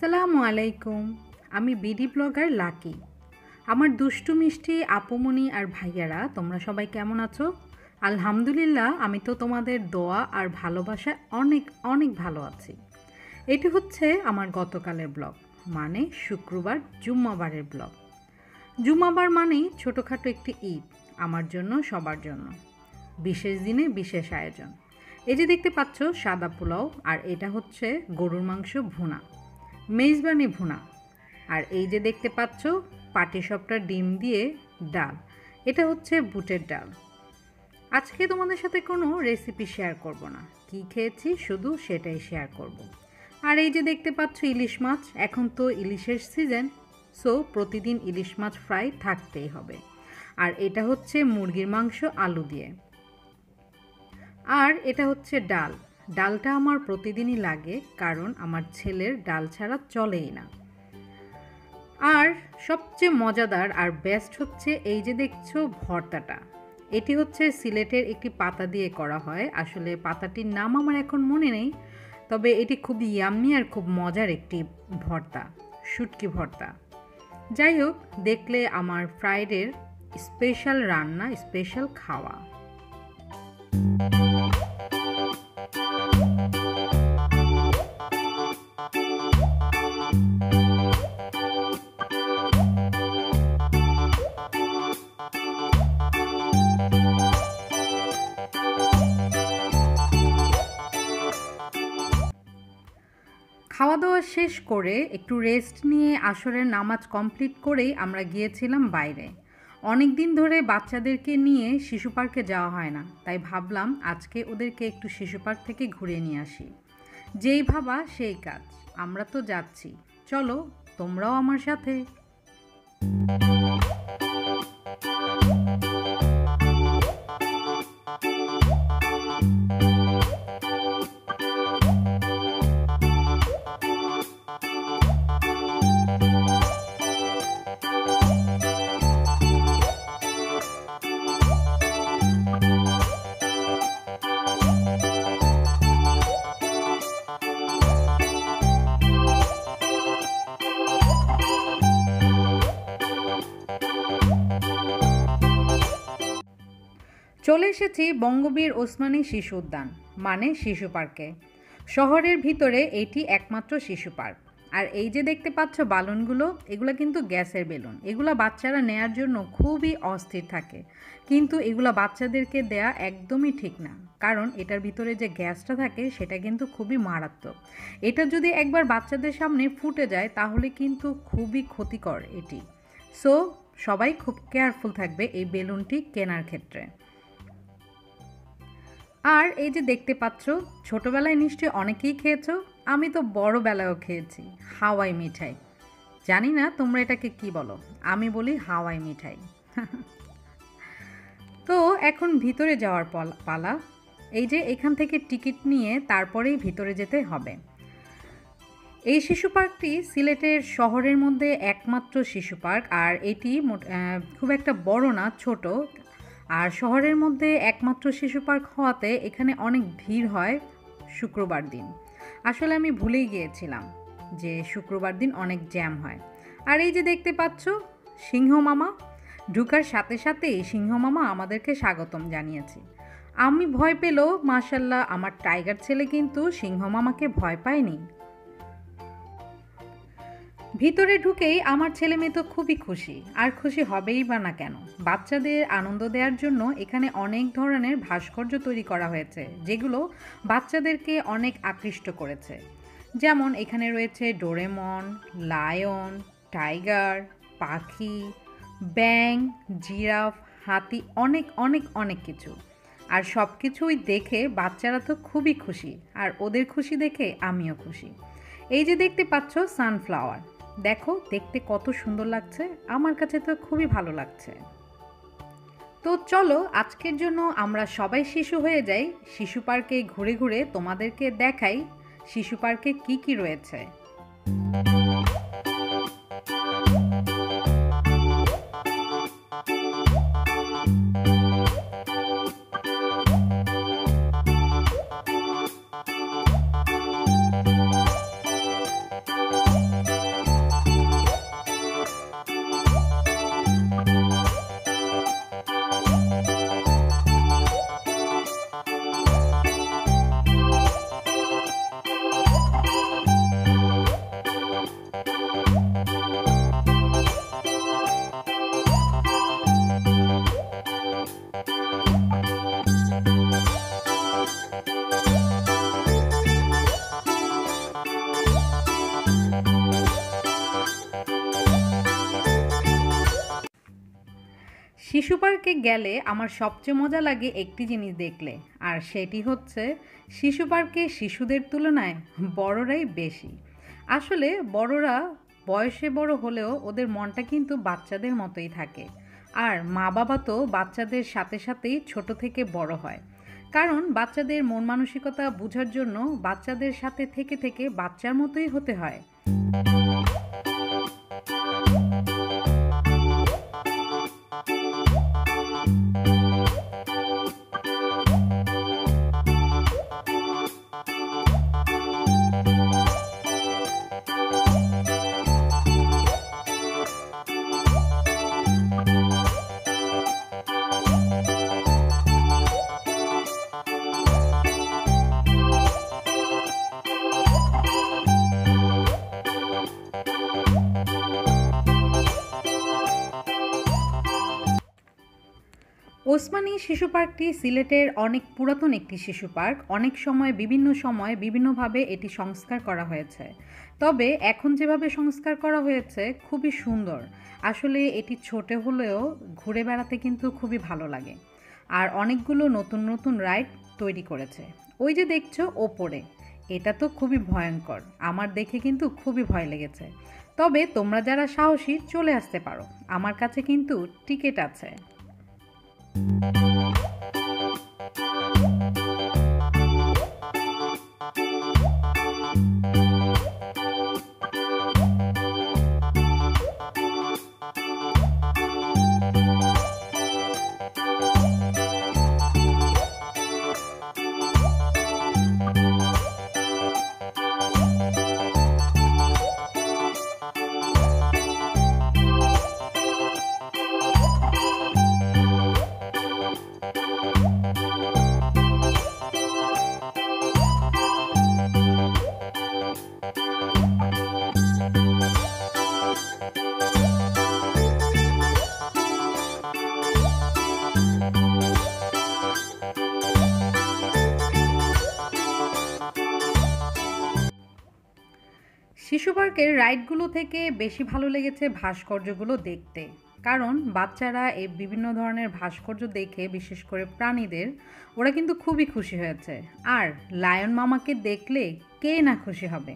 আসসালামু আলাইকুম। আমি বিডি ব্লগার লাকি। আমার দুষ্টু মিষ্টি আপুমনি আর ভাইয়ারা তোমরা সবাই কেমন আছো? আলহামদুলিল্লাহ, আমি তো তোমাদের দোয়া আর ভালোবাসায় অনেক অনেক ভালো আছি। এটি হচ্ছে আমার গতকালের ব্লগ, মানে শুক্রবার জুম্মাবারের ব্লগ। জুম্মাবার মানেই ছোটোখাটো একটি ঈদ, আমার জন্য সবার জন্য। বিশেষ দিনে বিশেষ আয়োজন। এই যে দেখতে পাচ্ছ সাদা পোলাও, আর এটা হচ্ছে গরুর মাংস ভুনা, মেজবানি ভুনা। আর এই যে দেখতে পাচ্ছ পাটিসাপটা ডিম দিয়ে ডাল, এটা হচ্ছে বুটের ডাল। আজকে তোমাদের সাথে কোনো রেসিপি শেয়ার করব না, কি খেয়েছি শুধু সেটাই শেয়ার করব। আর এই যে দেখতে পাচ্ছ ইলিশ মাছ, এখন তো ইলিশের সিজন, সো প্রতিদিন ইলিশ মাছ ফ্রাই থাকতেই হবে। আর এটা হচ্ছে মুরগির মাংস আলু দিয়ে। আর এটা হচ্ছে ডাল। ডালটা আমার প্রতিদিনই লাগে, কারণ আমার ছেলের ডাল ছাড়া চলেই না। আর সবচেয়ে মজাদার আর বেস্ট হচ্ছে এই যে দেখছো ভর্তাটা। এটি হচ্ছে সিলেটের একটি পাতা দিয়ে করা হয়, আসলে পাতাটির নাম আমার এখন মনে নেই, তবে এটি খুব ইয়াম্মি আর খুব মজার একটি ভর্তা, শুটকি ভর্তা। যাই হোক, দেখলে আমার ফ্রাইডের স্পেশাল রান্না, স্পেশাল খাওয়া। খাওয়া দাওয়া শেষ করে একটু রেস্ট নিয়ে আসরের নামাজ কমপ্লিট করেই আমরা গিয়েছিলাম বাইরে। অনেক দিন ধরে বাচ্চাদেরকে নিয়ে শিশু পার্কে যাওয়া হয় না, তাই ভাবলাম আজকে ওদেরকে একটু শিশু পার্ক থেকে ঘুরিয়ে নিয়ে আসি। যেই ভাবা সেই কাজ, আমরা তো যাচ্ছি, চলো তোমরাও আমার সাথে। চলে এসেছি বঙ্গবীর ওসমানী শিশু উদ্যান, মানে শিশু পার্কে। শহরের ভিতরে এটি একমাত্র শিশু পার্ক। আর এই যে দেখতে পাচ্ছ বালুনগুলো, এগুলো কিন্তু গ্যাসের বেলুন। এগুলো বাচ্চারা নেয়ার জন্য খুবই অস্থির থাকে, কিন্তু এগুলো বাচ্চাদেরকে দেয়া একদমই ঠিক না, কারণ এটার ভিতরে যে গ্যাসটা থাকে সেটা কিন্তু খুবই মারাত্মক। এটা যদি একবার বাচ্চাদের সামনে ফুটে যায় তাহলে কিন্তু খুবই ক্ষতিকর এটি। সো সবাই খুব কেয়ারফুল থাকবে এই বেলুনটি কেনার ক্ষেত্রে। আর এই যে দেখতে পাচ্ছ, ছোটোবেলায় নিশ্চয়ই অনেকেই খেয়েছো, আমি তো বড়োবেলায়ও খেয়েছি হাওয়াই মিঠাই। জানি না তোমরা এটাকে কি বলো, আমি বলি হাওয়াই মিঠাই। তো এখন ভিতরে যাওয়ার পালা। এই যে এখান থেকে টিকিট নিয়ে তারপরেই ভিতরে যেতে হবে। এই শিশু পার্কটি সিলেটের শহরের মধ্যে একমাত্র শিশু পার্ক, আর এটি খুব একটা বড় না, ছোট। আর শহরের মধ্যে একমাত্র শিশু পার্ক হওয়াতে এখানে অনেক ভিড় হয় শুক্রবার দিন। আসলে আমি ভুলেই গিয়েছিলাম যে শুক্রবার দিন অনেক জ্যাম হয়। আর এই যে দেখতে পাচ্ছ সিংহ মামা, ঢুকার সাথে সাথেই সিংহ মামা আমাদেরকে স্বাগতম জানিয়েছে। আমি ভয় পেলেও মাশাল্লাহ আমার টাইগার ছেলে কিন্তু সিংহ মামাকে ভয় পায়নি। ভিতরে ঢুকেই আমার ছেলে মেয়ে তো খুবই খুশি, আর খুশি হবেই বা না কেন। বাচ্চাদের আনন্দ দেওয়ার জন্য এখানে অনেক ধরনের ভাস্কর্য তৈরি করা হয়েছে, যেগুলো বাচ্চাদেরকে অনেক আকৃষ্ট করেছে। যেমন এখানে রয়েছে ডোরেমন, লায়ন, টাইগার, পাখি, ব্যাঙ, জিরাফ, হাতি, অনেক অনেক অনেক কিছু। আর সব কিছুই দেখে বাচ্চারা তো খুবই খুশি, আর ওদের খুশি দেখে আমিও খুশি। এই যে দেখতে পাচ্ছ সানফ্লাওয়ার, দেখো দেখতে কত সুন্দর লাগছে, আমার কাছে তো খুবই ভালো লাগছে। তো চলো আজকের জন্য আমরা সবাই শিশু হয়ে যাই, শিশু পার্কে ঘুরে ঘুরে তোমাদেরকে দেখাই শিশু পার্কে কি কি রয়েছে। শিশু পার্কে গেলে আমার সবচেয়ে মজা লাগে একটি জিনিস দেখলে, আর সেটি হচ্ছে শিশু পার্কে শিশুদের তুলনায় বড়রাই বেশি। আসলে বড়রা বয়সে বড় হলেও ওদের মনটা কিন্তু বাচ্চাদের মতোই থাকে। আর মা বাবা তো বাচ্চাদের সাথে সাথেই ছোট থেকে বড় হয়, কারণ বাচ্চাদের মন মানসিকতা বোঝার জন্য বাচ্চাদের সাথে থেকে থেকে বাচ্চার মতোই হতে হয়। ওসমানী শিশু পার্কটি সিলেটের অনেক পুরাতন একটি শিশু পার্ক। অনেক সময় বিভিন্ন সময় বিভিন্নভাবে এটি সংস্কার করা হয়েছে, তবে এখন যেভাবে সংস্কার করা হয়েছে খুবই সুন্দর। আসলে এটি ছোট হলেও ঘুরে বেড়াতে কিন্তু খুবই ভালো লাগে। আর অনেকগুলো নতুন নতুন রাইড তৈরি করেছে। ওই যে দেখছো ওপরে, এটা তো খুবই ভয়ঙ্কর, আমার দেখে কিন্তু খুবই ভয় লেগেছে। তবে তোমরা যারা সাহসী চলে আসতে পারো, আমার কাছে কিন্তু টিকিট আছে। শিশু পার্কের রাইডগুলো থেকে বেশি ভালো লেগেছে ভাস্কর্যগুলো দেখতে, কারণ বাচ্চারা এই বিভিন্ন ধরনের ভাস্কর্য দেখে, বিশেষ করে প্রাণীদের, ওরা কিন্তু খুবই খুশি হয়েছে। আর লায়ন মামাকে দেখলে কে না খুশি হবে।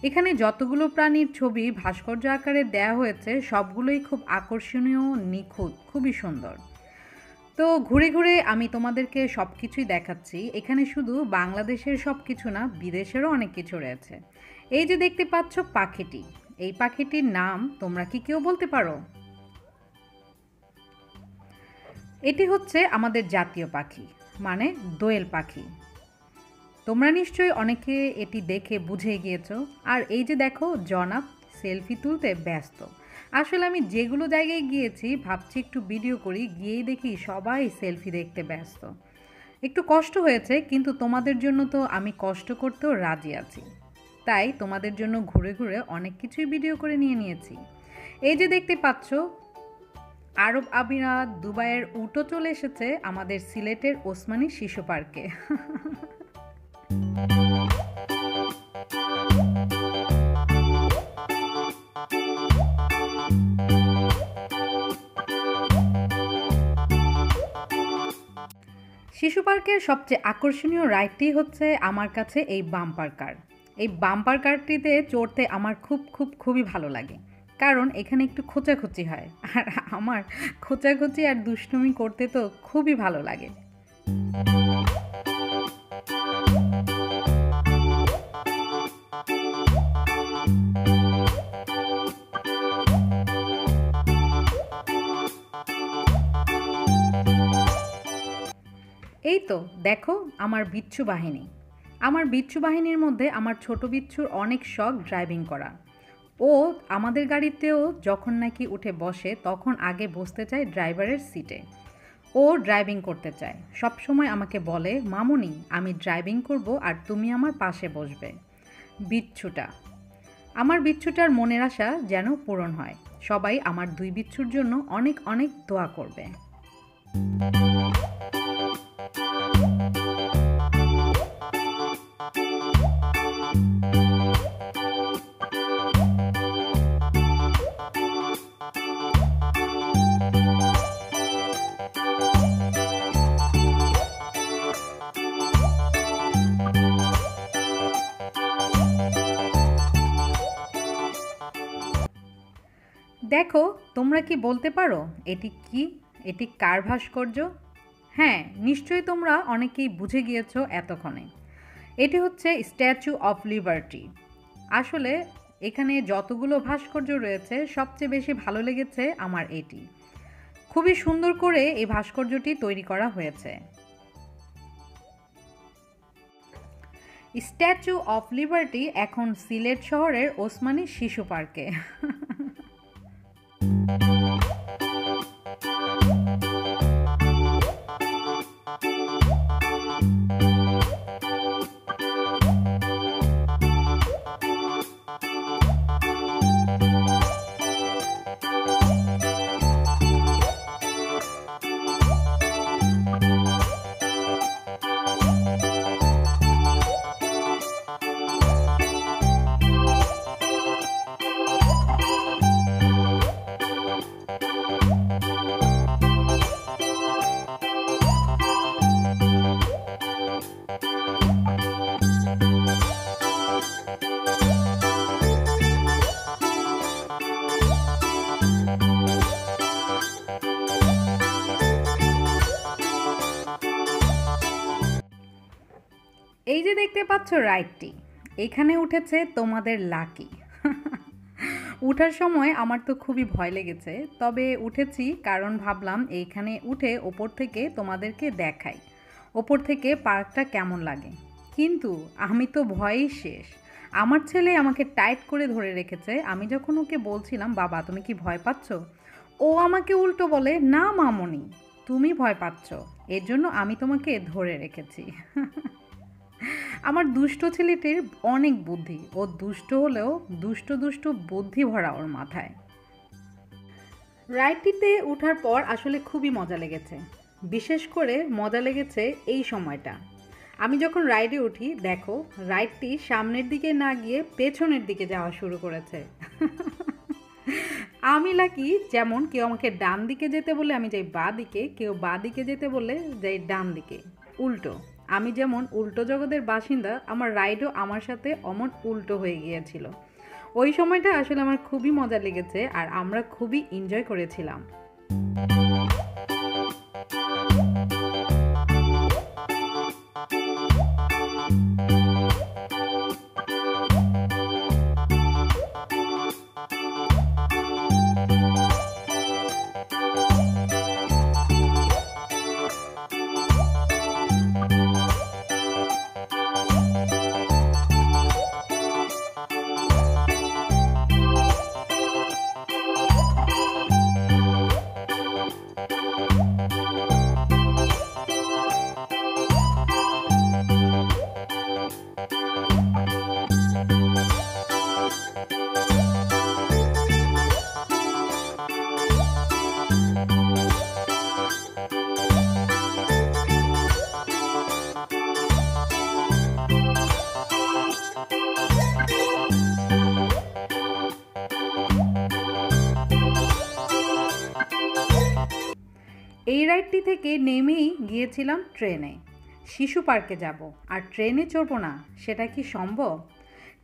এখানে যতগুলো প্রাণীর ছবি ভাস্কর্য আকারে দেয়া হয়েছে সবগুলোই খুব আকর্ষণীয়, নিখুঁত, খুবই সুন্দর। তো ঘুরে ঘুরে আমি তোমাদেরকে সব কিছুই দেখাচ্ছি। এখানে শুধু বাংলাদেশের সব কিছু না, বিদেশেরও অনেক কিছু রয়েছে। এই যে দেখতে পাচ্ছ পাখিটি, এই পাখিটির নাম তোমরা কি কেউ বলতে পারো? এটি হচ্ছে আমাদের জাতীয় পাখি, মানে দোয়েল পাখি। তোমরা নিশ্চয়ই অনেকে এটি দেখে বুঝে গিয়েছো। আর এই যে দেখো জনাব সেলফি তুলতে ব্যস্ত। আসলে আমি যেগুলো জায়গায় গিয়েছি ভাবছি একটু ভিডিও করি, গিয়েই দেখি সবাই সেলফি দেখতে ব্যস্ত। একটু কষ্ট হয়েছে, কিন্তু তোমাদের জন্য তো আমি কষ্ট করতেও রাজি আছি। তাই তোমাদের জন্য ঘুরে ঘুরে অনেক কিছুই ভিডিও করে নিয়েছি। এই যে দেখতে পাচ্ছ আরব আমিরাত, দুবাইয়ের উটও চলে এসেছে আমাদের সিলেটের ওসমানী শিশু পার্কে। শিশু পার্কের সবচেয়ে আকর্ষণীয় রাইডটি হচ্ছে আমার কাছে এই বাম্পার কার। এই বাম্পার কারটিতে চড়তে আমার খুবই ভালো লাগে, কারণ এখানে একটু খোঁচাখুচি হয়। আর আমার খোঁচাখুচি আর দুষ্টুমি করতে তো খুবই ভালো লাগে। এই তো দেখো আমার বিচ্ছু বাহিনী। আমার বিচ্ছু বাহিনীর মধ্যে আমার ছোট বিচ্ছুর অনেক শখ ড্রাইভিং করা। ও আমাদের গাড়িতেও যখন নাকি উঠে বসে তখন আগে বসতে চায় ড্রাইভারের সিটে। ও ড্রাইভিং করতে চায়, সব সময় আমাকে বলে, মামুনি আমি ড্রাইভিং করব আর তুমি আমার পাশে বসবে। বিচ্ছুটা, আমার বিচ্ছুটার মনের আশা যেন পূরণ হয়। সবাই আমার দুই বিচ্ছুর জন্য অনেক অনেক দোয়া করবে। দেখো, তোমরা কি বলতে পারো এটি কি? এটি কার ভাস্কর্য? হ্যাঁ, নিশ্চয়ই তোমরা অনেকেই বুঝে গিয়েছো এতক্ষণে। এটি হচ্ছে স্ট্যাচু অফ লিবার্টি। আসলে এখানে যতগুলো ভাস্কর্য রয়েছে সবচেয়ে বেশি ভালো লেগেছে আমার এটি। খুবই সুন্দর করে এই ভাস্কর্যটি তৈরি করা হয়েছে। স্ট্যাচু অফ লিবার্টি এখন সিলেট শহরের ওসমানী শিশু পার্কে। এই যে দেখতে পাচ্ছ রাইডটি, এখানে উঠেছে তোমাদের লাকি। উঠার সময় আমার তো খুবই ভয় লেগেছে, তবে উঠেছি কারণ ভাবলাম এইখানে উঠে ওপর থেকে তোমাদেরকে দেখাই ওপর থেকে পার্কটা কেমন লাগে। কিন্তু আমি তো ভয়েই শেষ। আমার ছেলে আমাকে টাইট করে ধরে রেখেছে। আমি যখন ওকে বলছিলাম, বাবা তুমি কি ভয় পাচ্ছ, ও আমাকে উল্টো বলে, না মামনি তুমি ভয় পাচ্ছ, এর জন্য আমি তোমাকে ধরে রেখেছি। আমার দুষ্ট ছেলেটির অনেক বুদ্ধি, ও দুষ্ট হলেও দুষ্ট দুষ্ট বুদ্ধি ভরা ওর মাথায়। রাইডটিতে ওঠার পর আসলে খুবই মজা লেগেছে। বিশেষ করে মজা লেগেছে এই সময়টা। আমি যখন রাইডে উঠি, দেখো রাইডটি সামনের দিকে না গিয়ে পেছনের দিকে যাওয়া শুরু করেছে। আমি লাকি, যেমন কেউ আমাকে ডান দিকে যেতে বলে আমি যাই বাঁ দিকে, কেউ বাঁ দিকে যেতে বলে যাই ডান দিকে, উল্টো। আমি যেমন উল্টো জগতের বাসিন্দা, আমার রাইডও আমার সাথে অমন উল্টো হয়ে গিয়েছিল। ওই সময়টা আসলে আমার খুবই মজা লেগেছে আর আমরা খুবই এনজয় করেছিলাম। এই রাইডটি থেকে নেমেই গিয়েছিলাম ট্রেনে। শিশু পার্কে যাব, আর ট্রেনে চড়বো না সেটা কি সম্ভব?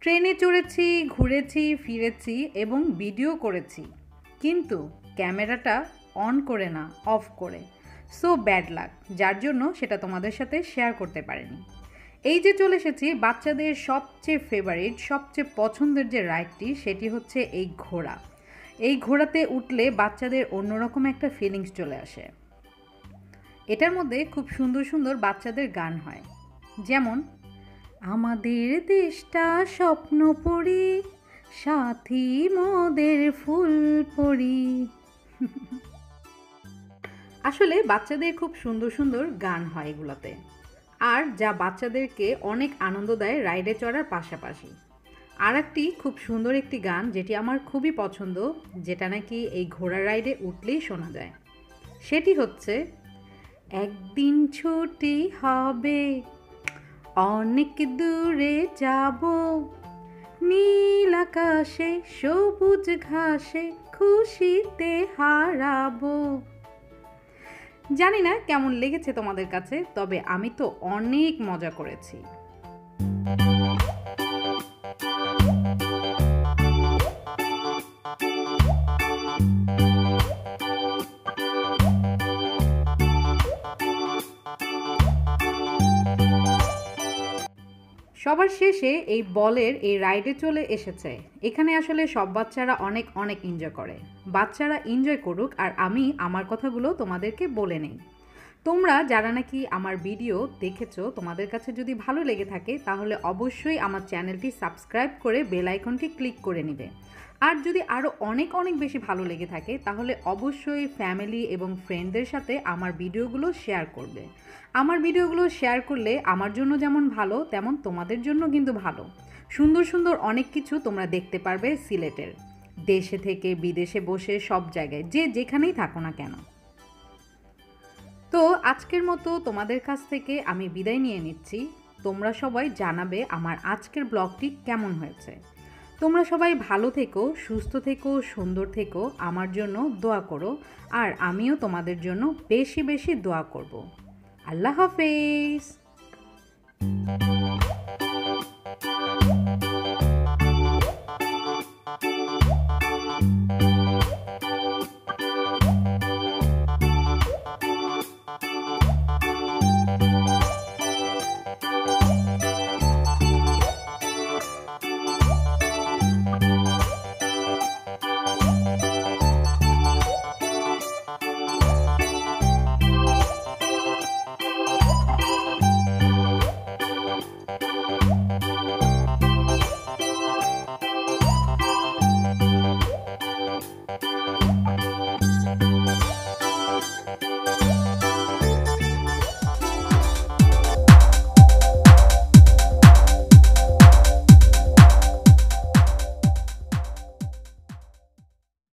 ট্রেনে চড়েছি, ঘুরেছি, ফিরেছি এবং ভিডিও করেছি, কিন্তু ক্যামেরাটা অন করে না, অফ করে। সো ব্যাড লাক, যার জন্য সেটা তোমাদের সাথে শেয়ার করতে পারিনি। এই যে চলে এসেছি বাচ্চাদের সবচেয়ে ফেভারিট, সবচেয়ে পছন্দের যে রাইডটি, সেটি হচ্ছে এই ঘোড়া। এই ঘোড়াতে উঠলে বাচ্চাদের অন্যরকম একটা ফিলিংস চলে আসে। এটার মধ্যে খুব সুন্দর সুন্দর বাচ্চাদের গান হয়, যেমন আমাদের দেশটা স্বপ্নপুরী, সাথী মোদের ফুলপুরি। আসলে বাচ্চাদের খুব সুন্দর সুন্দর গান হয় এগুলোতে, আর যা বাচ্চাদেরকে অনেক আনন্দ দেয় রাইডে চড়ার পাশাপাশি। আর একটি খুব সুন্দর একটি গান যেটি আমার খুবই পছন্দ, যেটা নাকি এই ঘোড়া রাইডে উঠলেই শোনা যায়, সেটি হচ্ছে একদিন ছুটি হবে, অনেক দূরে যাব, নীল আকাশে সবুজ ঘাসে খুশিতে হারাবো। জানি না কেমন লেগেছে তোমাদের কাছে, তবে আমি তো অনেক মজা করেছি। সবার শেষে এই বলের এই রাইডে চলে এসেছে। এখানে আসলে সব বাচ্চারা অনেক অনেক এনজয় করে। বাচ্চারা এনজয় করুক, আর আমি আমার কথাগুলো তোমাদেরকে বলে নেই। তোমরা যারা নাকি আমার ভিডিও দেখেছো, তোমাদের কাছে যদি ভালো লেগে থাকে তাহলে অবশ্যই আমার চ্যানেলটি সাবস্ক্রাইব করে বেল আইকনটি ক্লিক করে নেবে। আর যদি আরও অনেক অনেক বেশি ভালো লেগে থাকে তাহলে অবশ্যই ফ্যামিলি এবং ফ্রেন্ডদের সাথে আমার ভিডিওগুলো শেয়ার করবে। আমার ভিডিওগুলো শেয়ার করলে আমার জন্য যেমন ভালো, তেমন তোমাদের জন্য কিন্তু ভালো। সুন্দর সুন্দর অনেক কিছু তোমরা দেখতে পারবে সিলেটের, দেশে থেকে বিদেশে বসে সব জায়গায়, যে যেখানেই থাকো না কেন। তো আজকের মতো তোমাদের কাছ থেকে আমি বিদায় নিয়ে নিচ্ছি। তোমরা সবাই জানাবে আমার আজকের ব্লগটি কেমন হয়েছে। তোমরা সবাই ভালো থেকো, সুস্থ থেকো, সুন্দর থেকো, আমার জন্য দোয়া করো। আর আমিও তোমাদের জন্য বেশি বেশি দোয়া করব। আল্লাহ হাফেজ।